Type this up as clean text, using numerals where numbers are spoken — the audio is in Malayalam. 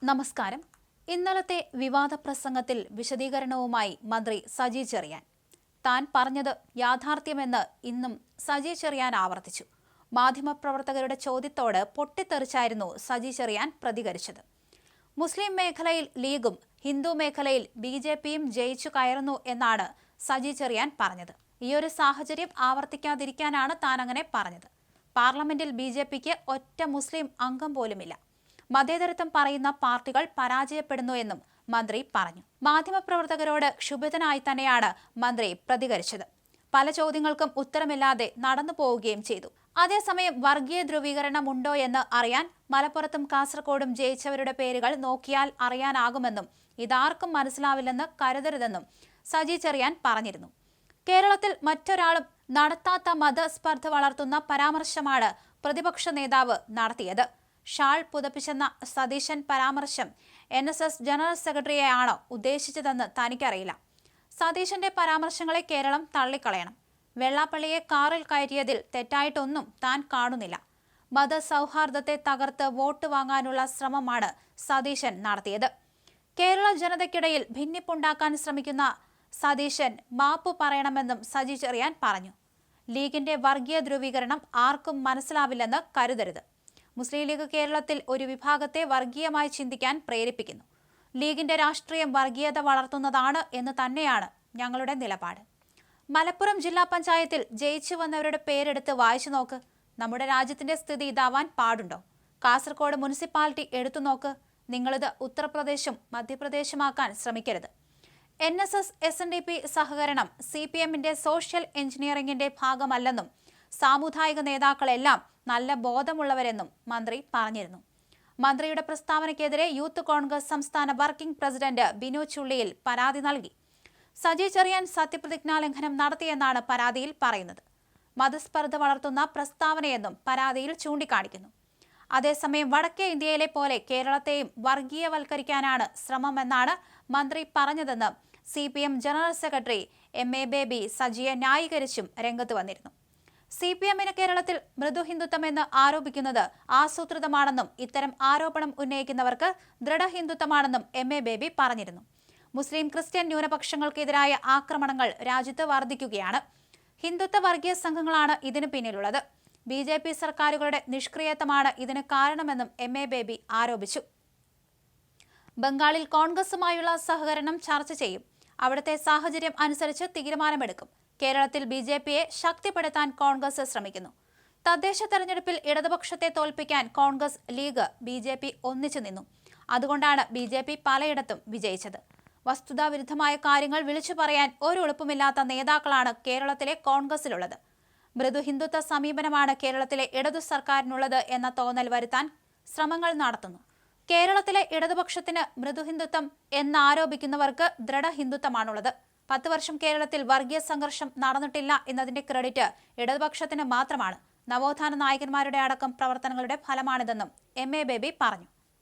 നമസ്കാരം. ഇന്നലത്തെ വിവാദ പ്രസംഗത്തിൽ വിശദീകരണവുമായി മന്ത്രി സജി ചെറിയാൻ. താൻ പറഞ്ഞത് യാഥാർത്ഥ്യമെന്ന് ഇന്നും സജി ചെറിയാൻ ആവർത്തിച്ചു. മാധ്യമപ്രവർത്തകരുടെ ചോദ്യത്തോട് പൊട്ടിത്തെറിച്ചായിരുന്നു സജി ചെറിയാൻ പ്രതികരിച്ചത്. മുസ്ലിം മേഖലയിൽ ലീഗും ഹിന്ദു മേഖലയിൽ BJPയും ജയിച്ചു കയറുന്നു എന്നാണ് സജി ചെറിയാൻ പറഞ്ഞത്. ഈയൊരു സാഹചര്യം ആവർത്തിക്കാതിരിക്കാനാണ് താൻ അങ്ങനെ പറഞ്ഞത്. പാർലമെന്റിൽ BJPക്ക് ഒറ്റ മുസ്ലിം അംഗം പോലുമില്ല. മതേതരത്വം പറയുന്ന പാർട്ടികൾ പരാജയപ്പെടുന്നു എന്നും മന്ത്രി പറഞ്ഞു. മാധ്യമപ്രവർത്തകരോട് ക്ഷുഭിതനായി തന്നെയാണ് മന്ത്രി പ്രതികരിച്ചത്. പല ചോദ്യങ്ങൾക്കും ഉത്തരമില്ലാതെ നടന്നു പോവുകയും ചെയ്തു. അതേസമയം വർഗീയ ധ്രുവീകരണം ഉണ്ടോ എന്ന് അറിയാൻ മലപ്പുറത്തും കാസർഗോഡും ജയിച്ചവരുടെ പേരുകൾ നോക്കിയാൽ അറിയാനാകുമെന്നും ഇതാർക്കും മനസ്സിലാവില്ലെന്ന് കരുതരുതെന്നും സജി ചെറിയാൻ പറഞ്ഞിരുന്നു. കേരളത്തിൽ മറ്റൊരാളും നടത്താത്ത മതസ്പർദ്ധ വളർത്തുന്ന പരാമർശമാണ് പ്രതിപക്ഷ നേതാവ് നടത്തിയത്. ഷാൾ പുതപ്പിച്ചെന്ന സതീശൻ പരാമർശം NSS ജനറൽ സെക്രട്ടറിയെയാണോ ഉദ്ദേശിച്ചതെന്ന് തനിക്കറിയില്ല. സതീശന്റെ പരാമർശങ്ങളെ കേരളം തള്ളിക്കളയണം. വെള്ളാപ്പള്ളിയെ കാറിൽ കയറ്റിയതിൽ തെറ്റായിട്ടൊന്നും താൻ കാണുന്നില്ല. മതസൗഹാർദ്ദത്തെ തകർത്ത് വോട്ട് വാങ്ങാനുള്ള ശ്രമമാണ് സതീശൻ നടത്തിയത്. കേരള ജനതയ്ക്കിടയിൽ ഭിന്നിപ്പുണ്ടാക്കാൻ ശ്രമിക്കുന്ന സതീശൻ മാപ്പ് പറയണമെന്നും സജി ചെറിയാൻ പറഞ്ഞു. ലീഗിന്റെ വർഗീയ ധ്രുവീകരണം ആർക്കും മനസ്സിലാവില്ലെന്ന് കരുതരുത്. മുസ്ലിം ലീഗ് കേരളത്തിൽ ഒരു വിഭാഗത്തെ വർഗീയമായി ചിന്തിക്കാൻ പ്രേരിപ്പിക്കുന്നു. ലീഗിന്റെ രാഷ്ട്രീയം വർഗീയത വളർത്തുന്നതാണ് എന്ന് തന്നെയാണ് ഞങ്ങളുടെ നിലപാട്. മലപ്പുറം ജില്ലാ പഞ്ചായത്തിൽ ജയിച്ചു വന്നവരുടെ പേരെടുത്ത് വായിച്ചു നോക്ക്. നമ്മുടെ രാജ്യത്തിന്റെ സ്ഥിതി ഇതാവാൻ പാടുണ്ടോ? കാസർഗോഡ് മുനിസിപ്പാലിറ്റി എടുത്തു നോക്ക്. നിങ്ങളിത് ഉത്തർപ്രദേശും മധ്യപ്രദേശുമാക്കാൻ ശ്രമിക്കരുത്. NSS SNDP സഹകരണം CPMന്റെ സോഷ്യൽ എഞ്ചിനീയറിംഗിന്റെ ഭാഗമല്ലെന്നും സാമുദായിക നേതാക്കളെല്ലാം നല്ല ബോധമുള്ളവരെന്നും മന്ത്രി പറഞ്ഞിരുന്നു. മന്ത്രിയുടെ പ്രസ്താവനയ്ക്കെതിരെ യൂത്ത് കോൺഗ്രസ് സംസ്ഥാന വർക്കിംഗ് പ്രസിഡന്റ് ബിനു ചുള്ളിയിൽ പരാതി നൽകി. സജി ചെറിയാൻ സത്യപ്രതിജ്ഞാ ലംഘനം നടത്തിയെന്നാണ് പരാതിയിൽ പറയുന്നത്. മതസ്പർദ്ധ വളർത്തുന്ന പ്രസ്താവനയെന്നും പരാതിയിൽ ചൂണ്ടിക്കാണിക്കുന്നു. അതേസമയം വടക്കേ ഇന്ത്യയിലെ പോലെ കേരളത്തെയും വർഗീയവൽക്കരിക്കാനാണ് ശ്രമമെന്നാണ് മന്ത്രി പറഞ്ഞതെന്ന് CPM general secretary MA Baby സജിയെ ന്യായീകരിച്ചും രംഗത്ത് വന്നിരുന്നു. CPMന് കേരളത്തിൽ മൃദുഹിന്ദുത്വമെന്ന് ആരോപിക്കുന്നത് ആസൂത്രിതമാണെന്നും ഇത്തരം ആരോപണം ഉന്നയിക്കുന്നവർക്ക് ദൃഢഹിന്ദുത്വമാണെന്നും MA ബേബി പറഞ്ഞിരുന്നു. മുസ്ലിം ക്രിസ്ത്യൻ ന്യൂനപക്ഷങ്ങൾക്കെതിരായ ആക്രമണങ്ങൾ രാജ്യത്ത് വർദ്ധിക്കുകയാണ്. ഹിന്ദുത്വ വർഗീയ സംഘങ്ങളാണ് ഇതിന് പിന്നിലുള്ളത്. BJP സർക്കാരുകളുടെ നിഷ്ക്രിയത്വമാണ് ഇതിന് കാരണമെന്നും MA ബേബി ആരോപിച്ചു. ബംഗാളിൽ കോൺഗ്രസുമായുള്ള സഹകരണം ചർച്ച ചെയ്യും. അവിടുത്തെ സാഹചര്യം അനുസരിച്ച് തീരുമാനമെടുക്കും. കേരളത്തിൽ BJPയെ ശക്തിപ്പെടുത്താൻ കോൺഗ്രസ് ശ്രമിക്കുന്നു. തദ്ദേശ തെരഞ്ഞെടുപ്പിൽ ഇടതുപക്ഷത്തെ തോൽപ്പിക്കാൻ കോൺഗ്രസ്, ലീഗ്, BJP ഒന്നിച്ചു നിന്നു. അതുകൊണ്ടാണ് BJP പലയിടത്തും വിജയിച്ചത്. വസ്തുതാവിരുദ്ധമായ കാര്യങ്ങൾ വിളിച്ചു പറയാൻ ഒരു എളുപ്പമില്ലാത്ത നേതാക്കളാണ് കേരളത്തിലെ കോൺഗ്രസിലുള്ളത്. മൃദു ഹിന്ദുത്വ സമീപനമാണ് കേരളത്തിലെ ഇടതു സർക്കാരിനുള്ളത് എന്ന തോന്നൽ വരുത്താൻ ശ്രമങ്ങൾ നടത്തുന്നു. കേരളത്തിലെ ഇടതുപക്ഷത്തിന് മൃദുഹിന്ദുത്വം എന്നാരോപിക്കുന്നവർക്ക് ദൃഢഹിന്ദുത്വമാണുള്ളത്. 10 വർഷം കേരളത്തിൽ വർഗീയ സംഘർഷം നടന്നിട്ടില്ല എന്നതിന്റെ ക്രെഡിറ്റ് ഇടതുപക്ഷത്തിന് മാത്രമാണ്. നവോത്ഥാന നായകന്മാരുടെ അടക്കം പ്രവർത്തനങ്ങളുടെ ഫലമാണിതെന്നും MA ബേബി പറഞ്ഞു.